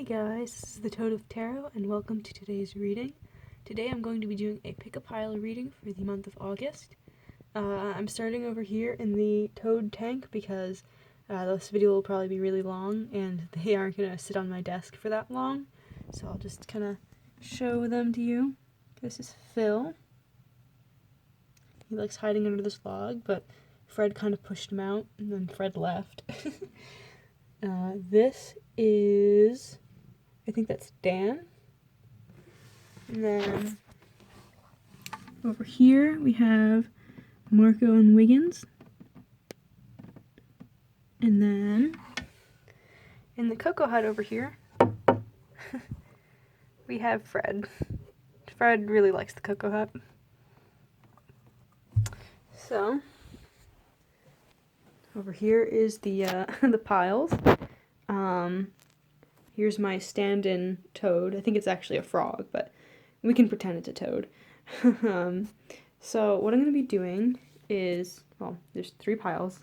Hey guys, this is the Toad of Tarot and welcome to today's reading. Today I'm going to be doing a pick-a-pile reading for the month of August. I'm starting over here in the Toad tank because this video will probably be really long and they aren't going to sit on my desk for that long. So I'll just kind of show them to you. This is Phil. He likes hiding under this log, but Fred kind of pushed him out and then Fred left. This is... I think that's Dan. And then over here we have Marco and Wiggins. And then in the cocoa hut over here we have Fred. Fred really likes the cocoa hut. So over here is the the piles. Here's my stand-in toad. I think it's actually a frog, but we can pretend it's a toad. So what I'm going to be doing is, well, there's 3 piles.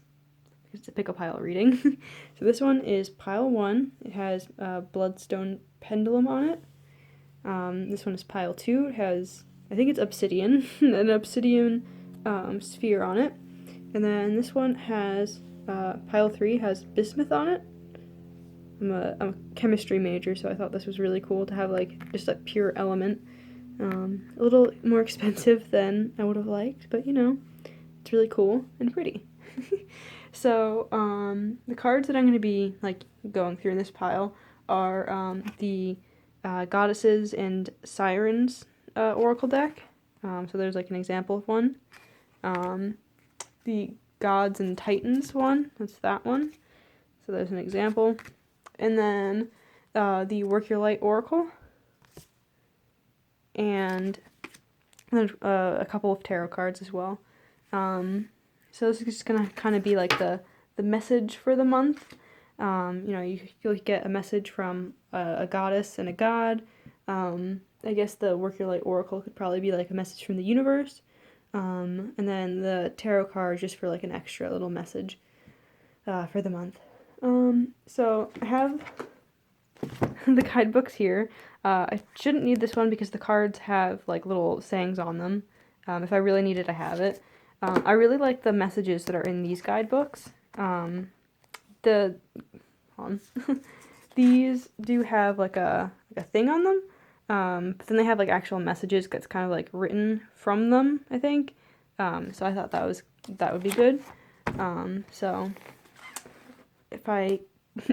It's a pick-a-pile reading. So this one is pile 1. It has Bloodstone Pendulum on it. This one is pile 2. It has, I think it's Obsidian, an Obsidian sphere on it. And then this one has, pile 3 has Bismuth on it. I'm a chemistry major, so I thought this was really cool to have like just a pure element. A little more expensive than I would have liked, but you know, it's really cool and pretty. So the cards that I'm going to be like going through in this pile are the Goddesses and Sirens Oracle deck. So there's like an example of one. The Gods and Titans one, that's that one. So there's an example. And then the Work Your Light Oracle, and then a couple of tarot cards as well. So this is just gonna kind of be like the message for the month. You know, you'll get a message from a goddess and a god. I guess the Work Your Light Oracle could probably be like a message from the universe. And then the tarot card just for like an extra little message for the month. So I have the guidebooks here. I shouldn't need this one because the cards have like little sayings on them. If I really need it, I have it. I really like the messages that are in these guidebooks. These do have like a thing on them, but then they have like actual messages that's kind of like written from them, I think. So I thought that would be good. So if I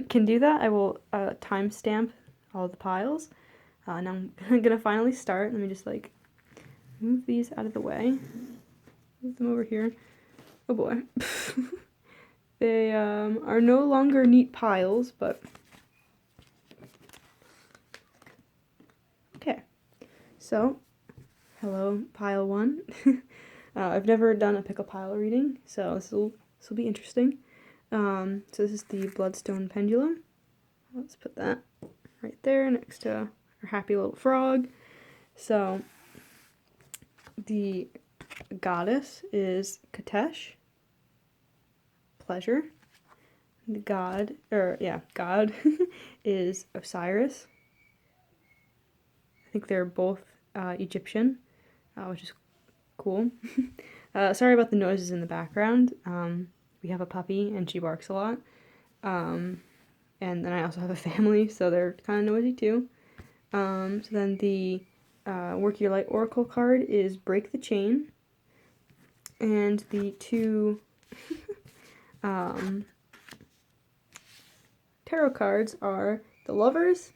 can do that, I will timestamp all the piles. And I'm gonna finally start. Let me just like move these out of the way. Move them over here. Oh boy. They are no longer neat piles, but okay. So, hello, pile 1. I've never done a pick-a-pile reading, so this will be interesting. So this is the Bloodstone Pendulum. Let's put that right there next to our happy little frog. So the goddess is Katesh, pleasure. The god is Osiris. I think they're both Egyptian, which is cool. Sorry about the noises in the background. We have a puppy and she barks a lot. And then I also have a family, so they're kind of noisy too. So then the Work Your Light Oracle card is Break the Chain. And the 2 tarot cards are the Lovers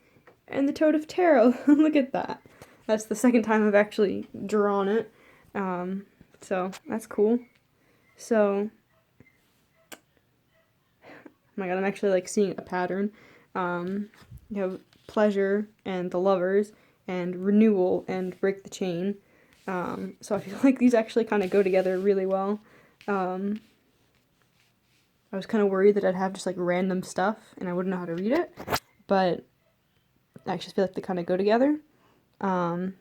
and the Toad of Tarot. Look at that. That's the second time I've actually drawn it. So that's cool. So oh my god, I'm actually like seeing a pattern. You have pleasure and the Lovers and renewal and break the chain. So I feel like these actually kind of go together really well. I was kind of worried that I'd have just like random stuff and I wouldn't know how to read it, but I actually feel like they kind of go together. So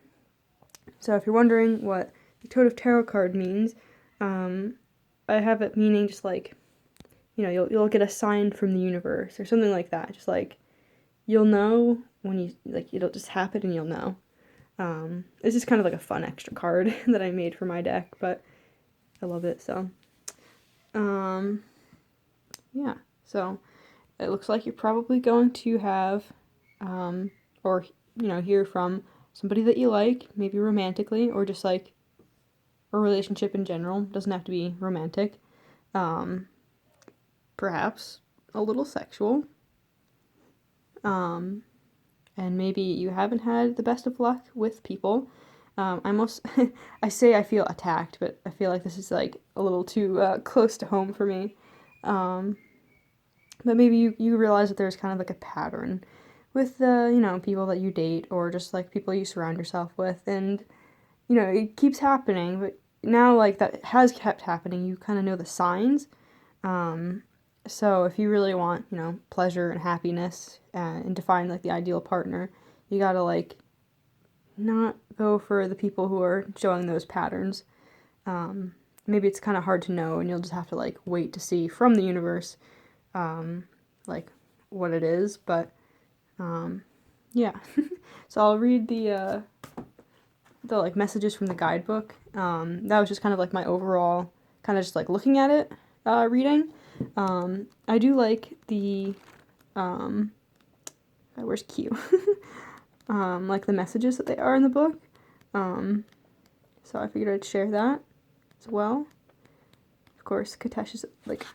if you're wondering what the Toad of Tarot card means, I have it meaning just like, you know, you'll get a sign from the universe or something like that. Just like, you'll know when you, like, it'll just happen and you'll know. It's just kind of like a fun extra card that I made for my deck, but I love it, so. Yeah, so it looks like you're probably going to have, or, hear from somebody that you like, maybe romantically, or just like a relationship in general. Doesn't have to be romantic. Perhaps a little sexual. And maybe you haven't had the best of luck with people. I say I feel attacked, but I feel like this is like a little too close to home for me. But maybe you realize that there's kind of like a pattern with the, people that you date or just like people you surround yourself with. And, it keeps happening, but now like that has kept happening, you kind of know the signs. So if you really want, pleasure and happiness and to find like the ideal partner, you gotta like not go for the people who are showing those patterns. Maybe it's kind of hard to know, and you'll just have to like wait to see from the universe, like what it is. But yeah, so I'll read the like messages from the guidebook. That was just kind of like my overall kind of just like looking at it reading. I do like the where's Q? Like the messages that they are in the book. So I figured I'd share that as well. Of course, Katesh is like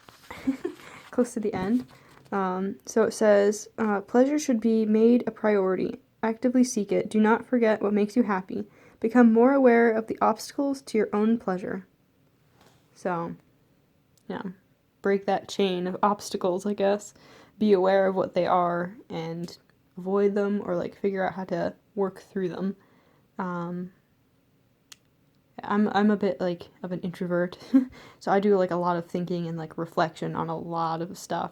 close to the end. So it says, pleasure should be made a priority. Actively seek it. Do not forget what makes you happy. Become more aware of the obstacles to your own pleasure. So, yeah, break that chain of obstacles, I guess. Be aware of what they are and avoid them or like figure out how to work through them. I'm a bit like of an introvert, so I do like a lot of thinking and like reflection on a lot of stuff.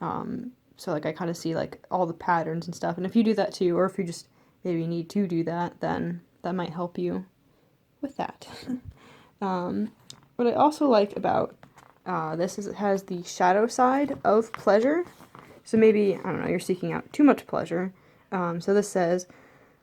So like I kind of see like all the patterns and stuff. And if you do that too, or if you just maybe need to do that, then that might help you with that. What I also like about this is it has the shadow side of pleasure. So maybe, I don't know, you're seeking out too much pleasure. So this says,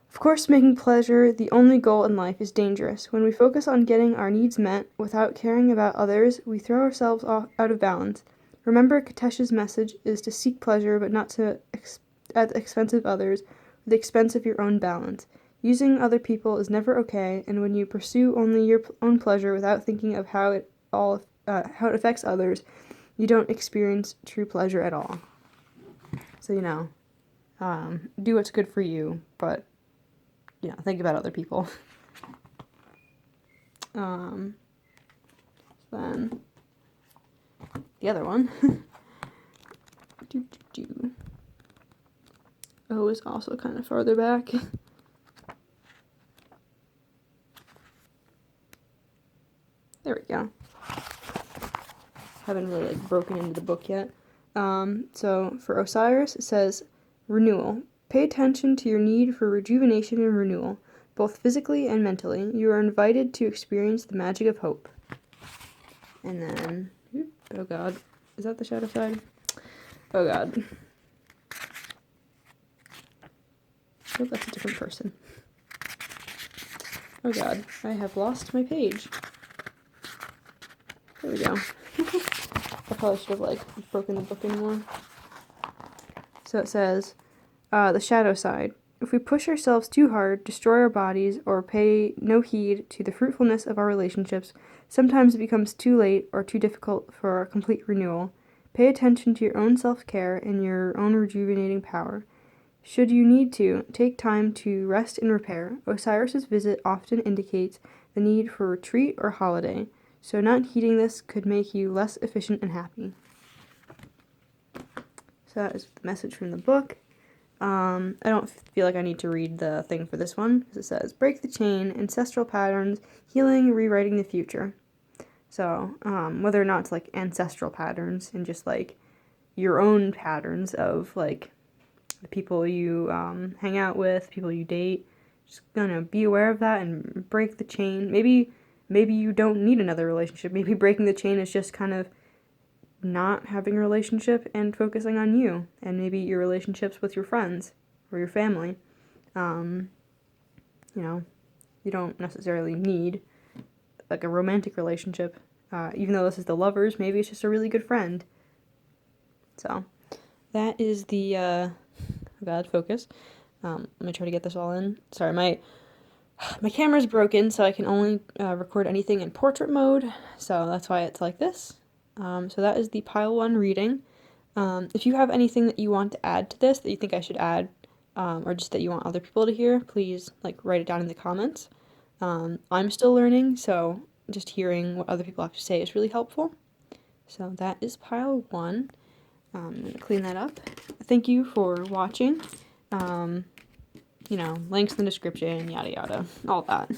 of course, making pleasure the only goal in life is dangerous. When we focus on getting our needs met without caring about others, we throw ourselves out of balance. Remember, Katesh's message is to seek pleasure, but not at the expense of others, at the expense of your own balance. Using other people is never okay, and when you pursue only your own pleasure without thinking of how it affects others, you don't experience true pleasure at all. So, do what's good for you, but, think about other people. Then, the other one, O is also kind of farther back. There we go. Haven't really like broken into the book yet. So for Osiris, it says, renewal. Pay attention to your need for rejuvenation and renewal, both physically and mentally. You are invited to experience the magic of hope. And then, oh god, is that the shadow side? Oh god. Oh, that's a different person. Oh god, I have lost my page. There we go. I probably should have like broken the book anymore. So it says, the shadow side. If we push ourselves too hard, destroy our bodies, or pay no heed to the fruitfulness of our relationships, sometimes it becomes too late or too difficult for our complete renewal. Pay attention to your own self-care and your own rejuvenating power. Should you need to, take time to rest and repair. Osiris's visit often indicates the need for retreat or holiday, so not heeding this could make you less efficient and happy. So that is the message from the book. I don't feel like I need to read the thing for this one, because it says, break the chain, ancestral patterns, healing, rewriting the future. So, whether or not it's like ancestral patterns and just like your own patterns of like the people you hang out with, people you date, just be aware of that and break the chain. Maybe you don't need another relationship. Maybe breaking the chain is just kind of not having a relationship and focusing on you and maybe your relationships with your friends or your family. You know, you don't necessarily need like a romantic relationship. Even though this is the lovers, maybe it's just a really good friend. So that is the bad focus. Let me try to get this all in. Sorry, my camera's broken, so I can only record anything in portrait mode. So that's why it's like this. So that is the pile 1 reading. If you have anything that you want to add to this that you think I should add, or just that you want other people to hear, please like write it down in the comments. I'm still learning, so just hearing what other people have to say is really helpful. So that is pile 1. I'm going to clean that up. Thank you for watching. You know, links in the description, yada yada, all that.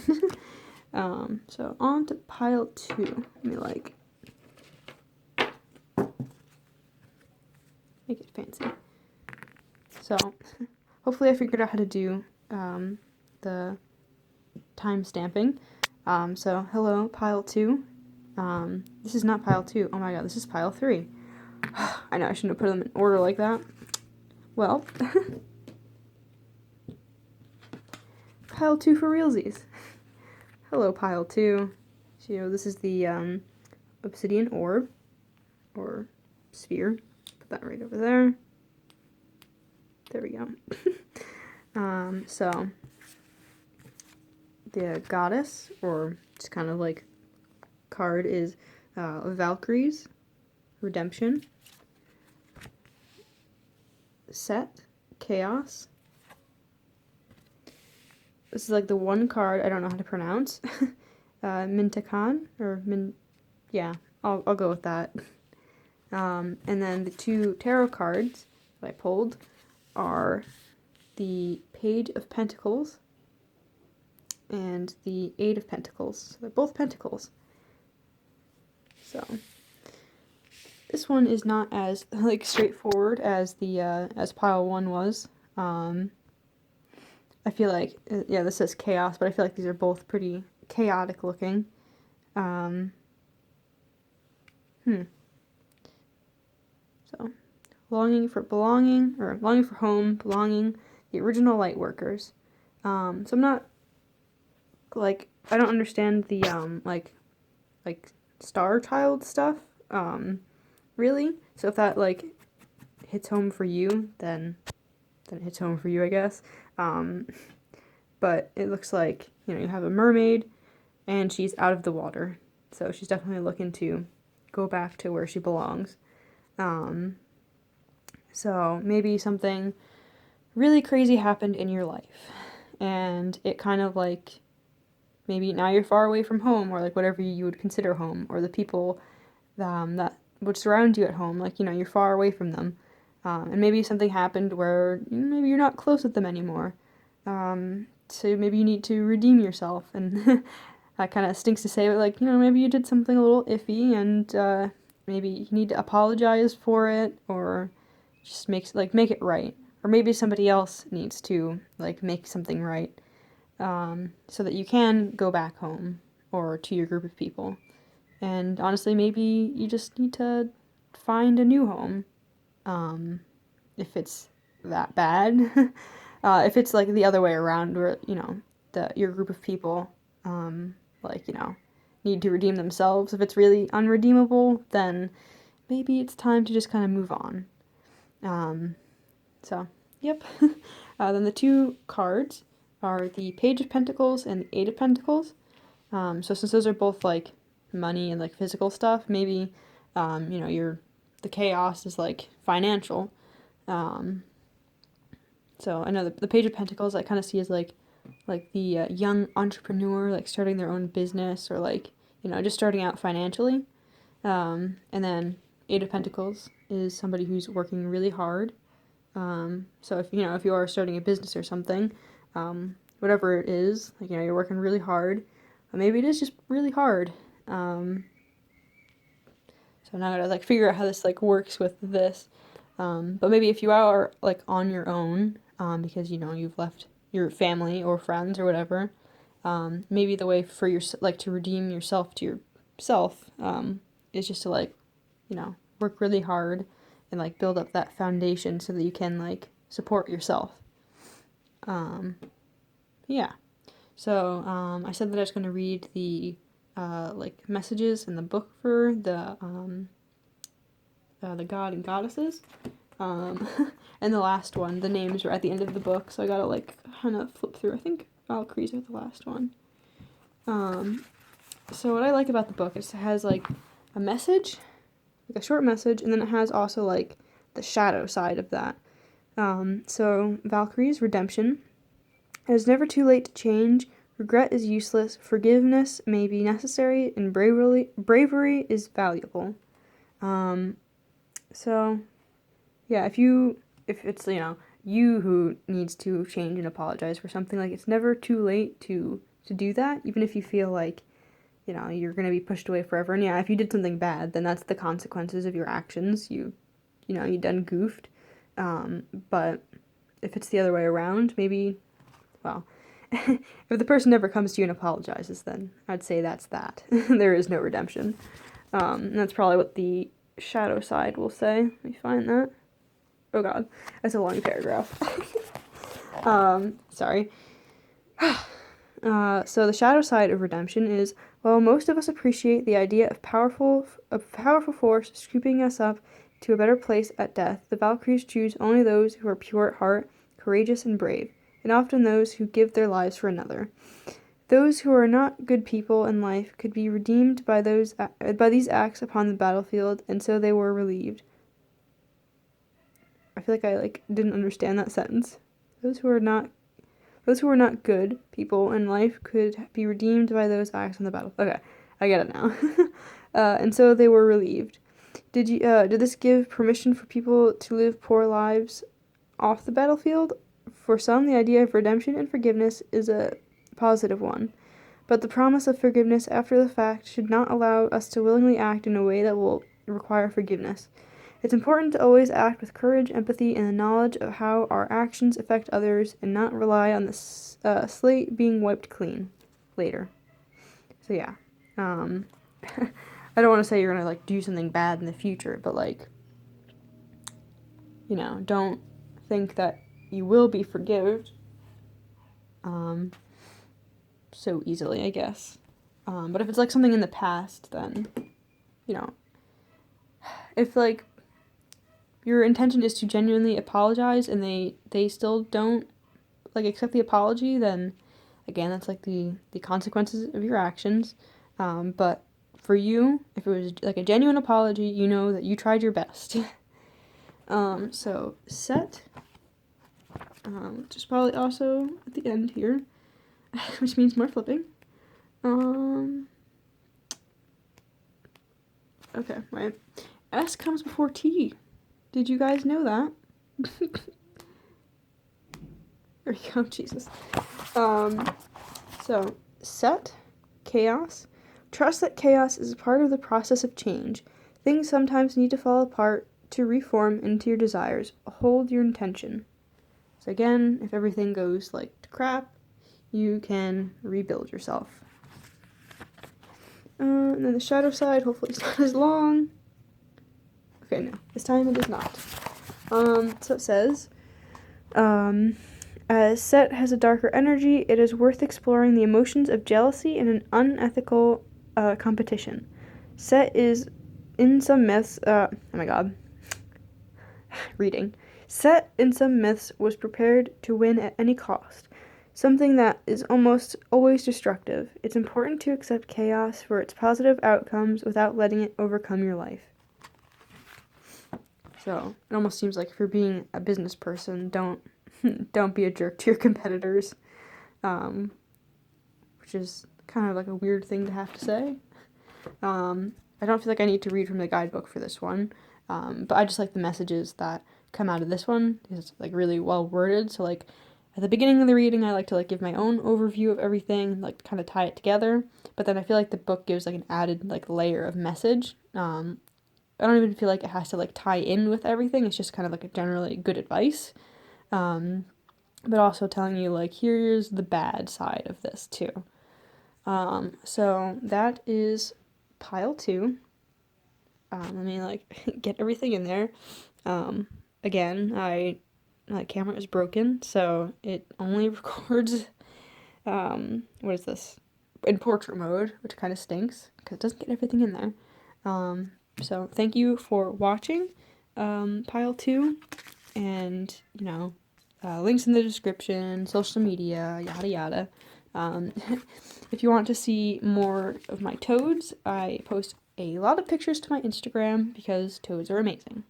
So on to pile 2. Let me like make it fancy. So hopefully I figured out how to do the time stamping. So hello, pile 2. This is not pile 2. Oh my god, this is pile 3. I know I shouldn't have put them in order like that. Well, pile 2 for realsies. Hello, pile 2. So, you know, this is the obsidian orb, or sphere. Put that right over there. There we go. So, the goddess, or just kind of like card, is Valkyrie's Redemption. Set, Chaos. This is like the one card I don't know how to pronounce. Mintakan, or yeah, I'll go with that. And then the 2 tarot cards that I pulled are the Page of Pentacles and the 8 of Pentacles. So they're both pentacles. So this one is not as like straightforward as the as pile 1 was. I feel like, yeah, this says chaos, but I feel like these are both pretty chaotic looking. So, longing for belonging, or longing for home, belonging, the original light workers. So I'm not, like, I don't understand the, like star child stuff, really. So if that, like, hits home for you, then it hits home for you, I guess. But it looks like, you know, you have a mermaid and she's out of the water. So she's definitely looking to go back to where she belongs. So maybe something really crazy happened in your life and it kind of like, maybe now you're far away from home, or like whatever you would consider home, or the people that would surround you at home, like, you know, you're far away from them. And maybe something happened where maybe you're not close with them anymore. So maybe you need to redeem yourself, and that kind of stinks to say, but like, you know, maybe you did something a little iffy, and maybe you need to apologize for it, or just make it right. Or maybe somebody else needs to like make something right, so that you can go back home or to your group of people. And honestly, maybe you just need to find a new home. If it's that bad. If it's like the other way around, where, you know, your group of people, like, you know, need to redeem themselves. If it's really unredeemable, then maybe it's time to just kind of move on. So, yep. Then the 2 cards are the Page of Pentacles and the 8 of Pentacles. So since those are both like money and like physical stuff, maybe, you know, the chaos is like financial. So I know the Page of Pentacles I kind of see as like the young entrepreneur, like starting their own business, or like, you know, just starting out financially. And then 8 of Pentacles is somebody who's working really hard. So if you are starting a business or something, whatever it is, like, you know, you're working really hard. Or maybe it is just really hard. So now I gotta like figure out how this like works with this. But maybe if you are like on your own, because, you know, you've left your family or friends or whatever, maybe the way for your, like, to redeem yourself to yourself, is just to like, you know, work really hard and like build up that foundation so that you can like support yourself. Yeah. So I said that I was going to read the like messages in the book for the god and goddesses. And the last one, the names were at the end of the book, so I gotta like kind of flip through. I think Valkyries are the last one. So what I like about the book is it has like a message, like a short message, and then it has also like the shadow side of that. So Valkyrie's redemption. It is never too late to change. Regret is useless. Forgiveness may be necessary, and bravery is valuable. So yeah, if it's you who needs to change and apologize for something, like it's never too late to do that, even if you feel like you're going to be pushed away forever. And yeah, if you did something bad, then that's the consequences of your actions. You done goofed. But if it's the other way around, maybe, well, if the person never comes to you and apologizes, then I'd say that's that. There is no redemption. And that's probably what the shadow side will say. Let me find that. Oh god, that's a long paragraph. Sorry. So the shadow side of redemption is, while most of us appreciate the idea of powerful force scooping us up to a better place at death, the Valkyries choose only those who are pure at heart, courageous and brave, and often those who give their lives for another. Those who are not good people in life could be redeemed by these acts upon the battlefield, and so they were relieved. I feel like I didn't understand that sentence. Those who are not good people in life could be redeemed by those acts on the battlefield. Okay, I get it now. And so they were relieved. Did this give permission for people to live poor lives off the battlefield? For some, the idea of redemption and forgiveness is a positive one, but the promise of forgiveness after the fact should not allow us to willingly act in a way that will require forgiveness. It's important to always act with courage, empathy, and the knowledge of how our actions affect others, and not rely on the slate being wiped clean later. So yeah, I don't want to say you're gonna do something bad in the future, but don't think that you will be forgiven so easily, I guess. But if it's something in the past, then if your intention is to genuinely apologize and they still don't accept the apology, then again, that's the consequences of your actions. But for you, if it was a genuine apology, you know that you tried your best. So set, which is probably also at the end here, which means more flipping. Okay, right. S comes before T. Did you guys know that? There we go, Jesus. So, set, chaos. Trust that chaos is a part of the process of change. Things sometimes need to fall apart to reform into your desires. Hold your intention. So again, if everything goes to crap, you can rebuild yourself. And then the shadow side, hopefully it's not as long. Okay, no, this time it is not. So it says, as Set has a darker energy, it is worth exploring the emotions of jealousy and an unethical competition. Set is, in some myths, oh my god, reading. Set, in some myths, was prepared to win at any cost, something that is almost always destructive. It's important to accept chaos for its positive outcomes without letting it overcome your life. So, it almost seems like if you're being a business person, don't be a jerk to your competitors, which is kind of a weird thing to have to say. I don't feel like I need to read from the guidebook for this one, but I just like the messages that come out of this one. It's really well worded, so at the beginning of the reading, I like to give my own overview of everything, kind of tie it together, but then I feel like the book gives an added layer of message. I don't even feel like it has to tie in with everything. It's just kind of a generally good advice. But also telling you here's the bad side of this too. So that is pile 2. Let me like get everything in there. Again, my camera is broken, so it only records, what is this? In portrait mode, which kind of stinks because it doesn't get everything in there. So thank you for watching, Pile 2, and, links in the description, social media, yada yada. If you want to see more of my toads, I post a lot of pictures to my Instagram because toads are amazing.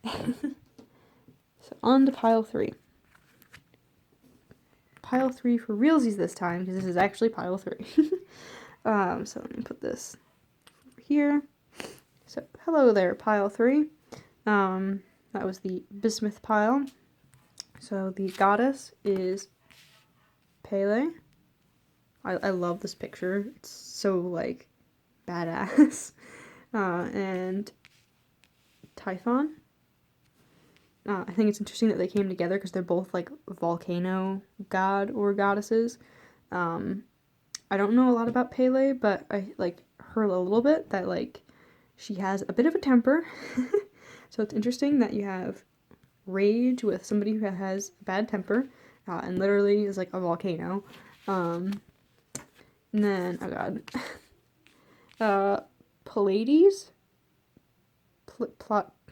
So on to Pile 3. Pile 3 for realsies this time, because this is actually Pile 3. So let me put this over here. So hello there, Pile 3. That was the Bismuth pile. So the goddess is Pele. I love this picture. It's so, like, badass. And Typhon. I think it's interesting that they came together because they're both, like, volcano god or goddesses. I don't know a lot about Pele, but I, like, heard a little bit that, like, she has a bit of a temper. So it's interesting that you have rage with somebody who has a bad temper, and literally is, like, a volcano. And then, oh god, Pleiades? Oh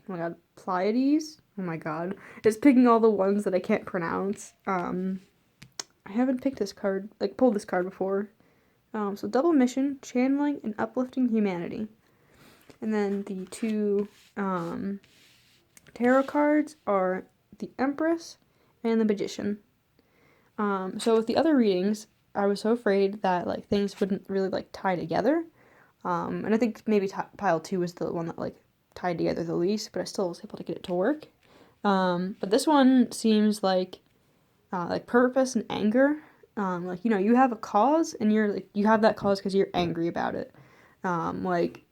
my god, Pleiades? Oh my god. It's picking all the ones that I can't pronounce. I haven't picked this card, like, pulled this card before. So double mission, channeling and uplifting humanity. And then the two, tarot cards are the Empress and the Magician. So with the other readings, I was so afraid that, like, things wouldn't really, like, tie together. And I think maybe Pile 2 was the one that, like, tied together the least, but I still was able to get it to work. But this one seems like purpose and anger. Like, you have a cause, and you have that cause because you're angry about it. Like,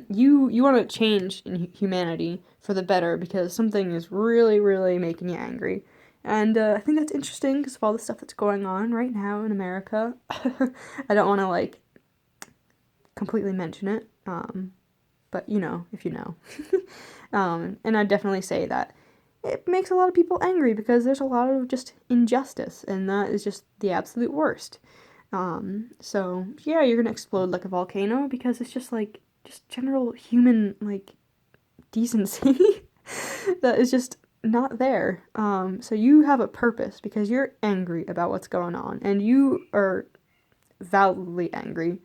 you want to change in humanity for the better because something is really, really making you angry. And I think that's interesting because of all the stuff that's going on right now in America. I don't want to, like, completely mention it, but if you know. And I'd definitely say that it makes a lot of people angry because there's a lot of just injustice, and that is just the absolute worst. So yeah, you're gonna explode like a volcano because it's just like general human, like, decency that is just not there. So you have a purpose because you're angry about what's going on, and you are validly angry.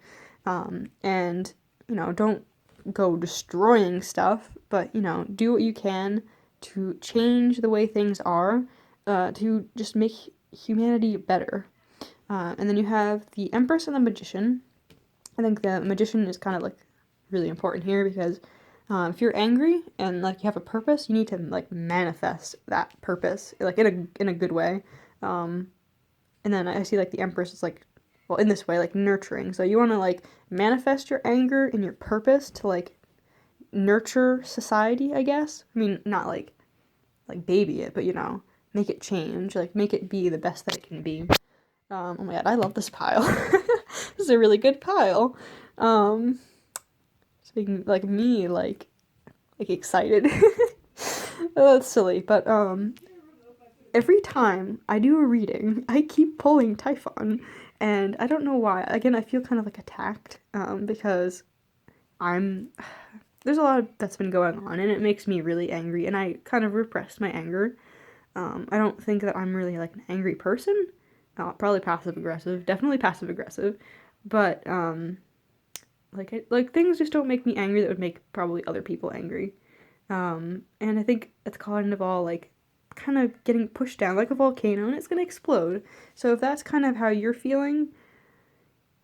And don't go destroying stuff, but do what you can to change the way things are, to just make humanity better. And then you have the Empress and the Magician. I think the Magician is kind of, like, really important here because if you're angry and, like, you have a purpose, you need to, like, manifest that purpose, like, in a good way. And then I see, like, the Empress is, like, well, in this way, like, nurturing. So you want to, like, manifest your anger and your purpose to, like, nurture society, I guess. I mean, not like baby it, but make it change, like, make it be the best that it can be. Oh my god, I love this pile. This is a really good pile. Speaking, like, me, like excited. Oh, that's silly, but every time I do a reading, I keep pulling Typhon, and I don't know why. Again, I feel kind of, like, attacked, because there's a lot that's been going on, and it makes me really angry, and I kind of repressed my anger. I don't think that I'm really, like, an angry person. Probably passive-aggressive, definitely passive-aggressive, but, like, things just don't make me angry that would make probably other people angry. And I think it's kind of all, like, kind of getting pushed down like a volcano, and it's gonna explode. So if that's kind of how you're feeling,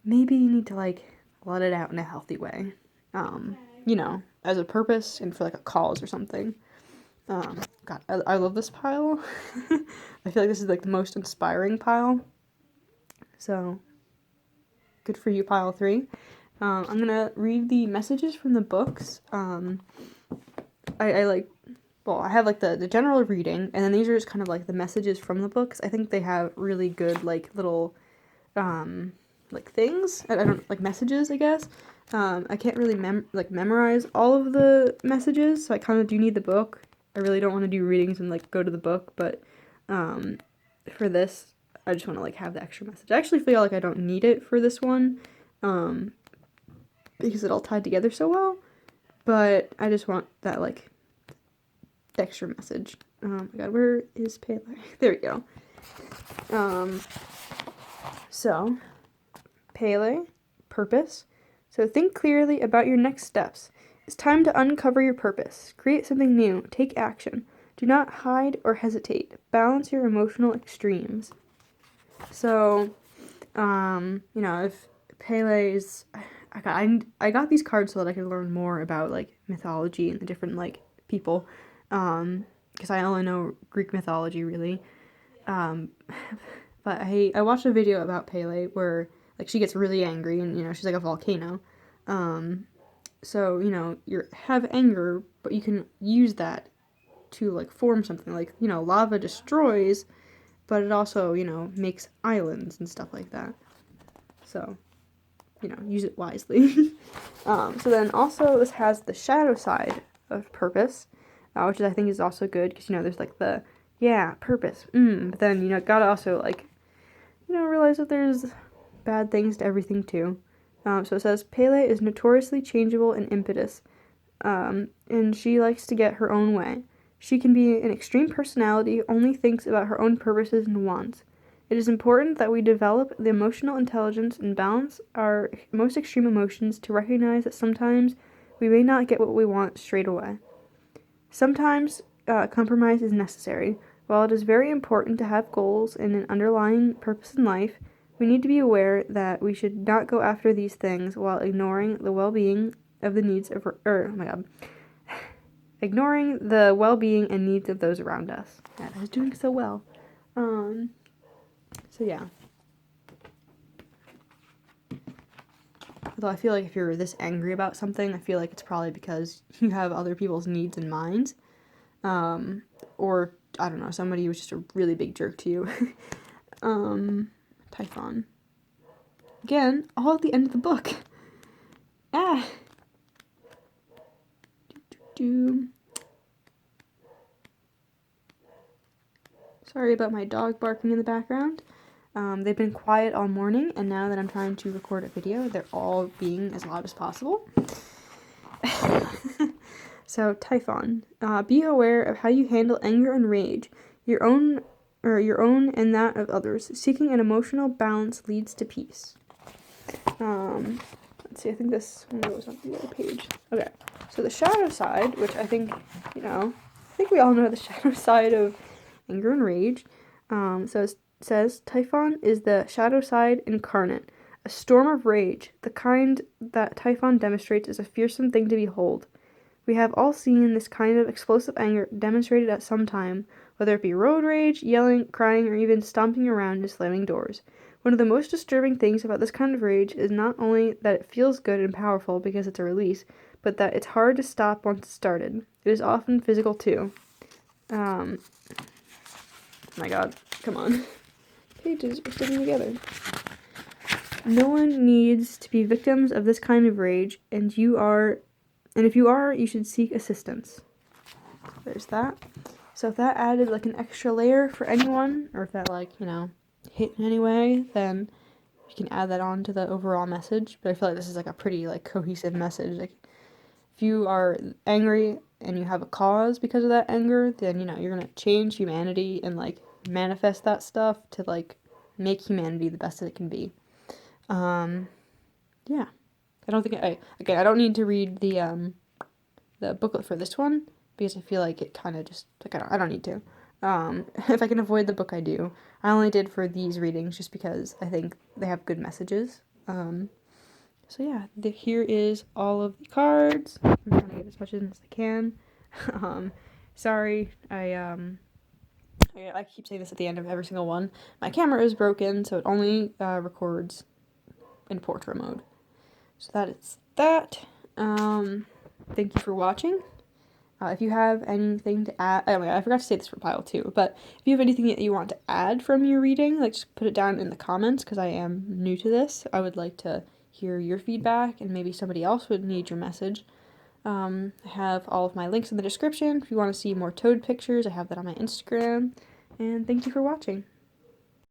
maybe you need to, like, let it out in a healthy way. As a purpose and for, like, a cause or something. God, I love this pile. I feel like this is, like, the most inspiring pile. So, good for you, Pile 3. I'm gonna read the messages from the books. I have, like, the general reading, and then these are just kind of, like, the messages from the books. I think they have really good, like, little, like, things. I don't, like, messages, I guess. I can't really memorize all of the messages, so I kind of do need the book. I really don't want to do readings and like go to the book, but for this, I just want to like have the extra message. I actually feel like I don't need it for this one, because it all tied together so well. But I just want that like extra message. Oh my god, where is Pele? There we go. So Pele, purpose. So think clearly about your next steps. It's time to uncover your purpose. Create something new. Take action. Do not hide or hesitate. Balance your emotional extremes. So, if Pele's, I got these cards so that I could learn more about like mythology and the different like people, because I only know Greek mythology really. But I watched a video about Pele where like she gets really angry and she's like a volcano. So you have anger, but you can use that to like form something like lava destroys, but it also makes islands and stuff like that. So use it wisely. So then also this has the shadow side of purpose, which I think is also good because there's like the purpose, but then gotta also like realize that there's bad things to everything too. So it says Pele is notoriously changeable and impetuous, and she likes to get her own way. She can be an extreme personality, only thinks about her own purposes and wants. It is important that we develop the emotional intelligence and balance our most extreme emotions to recognize that sometimes we may not get what we want straight away. Sometimes compromise is necessary. While it is very important to have goals and an underlying purpose in life, we need to be aware that we should not go after these things while ignoring the well-being of the needs of ignoring the well-being and needs of those around us. Yeah, I was doing so well. So yeah. Although I feel like if you're this angry about something, I feel like it's probably because you have other people's needs in mind. Or, I don't know, somebody was just a really big jerk to you. Typhon. Again, all at the end of the book. Sorry about my dog barking in the background. They've been quiet all morning, and now that I'm trying to record a video, they're all being as loud as possible. So, Typhon. Be aware of how you handle anger and rage, your own and that of others. Seeking an emotional balance leads to peace. Let's see, I think this one goes on the other page. Okay, so the shadow side, which I think, I think we all know the shadow side of anger and rage. So it says, Typhon is the shadow side incarnate, a storm of rage. The kind that Typhon demonstrates is a fearsome thing to behold. We have all seen this kind of explosive anger demonstrated at some time, whether it be road rage, yelling, crying, or even stomping around and slamming doors. One of the most disturbing things about this kind of rage is not only that it feels good and powerful because it's a release, but that it's hard to stop once it's started. It is often physical too. My god, come on. Pages are sticking together. No one needs to be victims of this kind of rage, and if you are, you should seek assistance. There's that. So if that added like an extra layer for anyone, or if that hit in any way, then you can add that on to the overall message. But I feel like this is like a pretty cohesive message. Like if you are angry and you have a cause because of that anger, then you're gonna change humanity and manifest that stuff to make humanity the best that it can be. Yeah. I don't think I don't need to read the booklet for this one because I feel like it kind of just I don't need to. If I can avoid the book, I do. I only did for these readings just because I think they have good messages. So yeah, here is all of the cards. I'm trying to get as much in as I can. Sorry, I keep saying this at the end of every single one. My camera is broken, so it only records in portrait mode. So that is that. Thank you for watching. If you have anything to add, oh my god, I forgot to say this for pile 2, but if you have anything that you want to add from your reading, just put it down in the comments, because I am new to this. I would like to hear your feedback, and maybe somebody else would need your message. I have all of my links in the description. If you want to see more toad pictures, I have that on my Instagram. And thank you for watching.